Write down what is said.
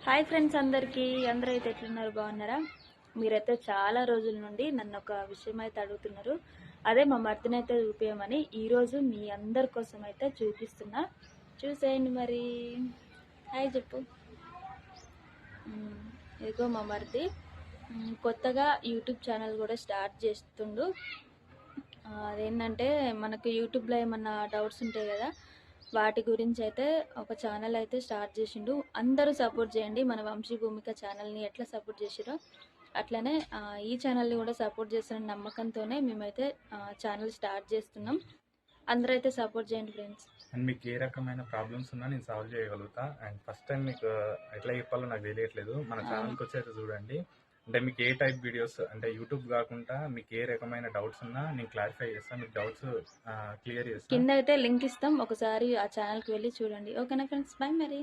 Hi friends, అందరూ అయితే ఎట్లున్నారు? బాగున్నారా? మీరైతే చాలా రోజుల నుండి నన్ను ఒక విషయం అయితే అడుగుతున్నారు. అదే మా మర్దిని అయితే చూపించమని ఈరోజు మీ అందరి కోసం అయితే చూపిస్తున్నా. చూసేయండి మరి. హాయ్ చెప్పు. ఇదిగో మా మరిది కొత్తగా యూట్యూబ్ ఛానల్ కూడా స్టార్ట్ చేస్తుండు. అదేంటంటే మనకు యూట్యూబ్లో ఏమన్నా డౌట్స్ ఉంటాయి కదా, వాటి గురించి అయితే ఒక ఛానల్ అయితే స్టార్ట్ చేసిండు. అందరూ సపోర్ట్ చేయండి. మన వంశీ భూమిక ఛానల్ని ఎట్లా సపోర్ట్ చేసిరో అట్లనే ఈ ఛానల్ని కూడా సపోర్ట్ చేస్తున్న నమ్మకంతోనే మేమైతే ఛానల్ స్టార్ట్ చేస్తున్నాం. అందరూ అయితే సపోర్ట్ చేయండి ఫ్రెండ్స్. అండ్ మీకు ఏ రకమైన ప్రాబ్లమ్స్ ఉన్నా నేను సాల్వ్ చేయగలుగుతా. అండ్ ఫస్ట్ టైం మీకు ఎట్లా చెప్పాలో నాకు తెలియట్లేదు. మన ఛానల్కి వచ్చి అయితే చూడండి. అంటే మీకు ఏ టైప్ వీడియోస్, అంటే యూట్యూబ్ కాకుండా మీకు ఏ రకమైన డౌట్స్ ఉన్నా నేను క్లారిఫై చేస్తాను. మీకు డౌట్స్ క్లియర్ చేస్తాను. కింద అయితే లింక్ ఇస్తాం, ఒకసారి ఆ ఛానల్కి వెళ్ళి చూడండి. ఓకేనా ఫ్రెండ్స్? బాయ్ మరి.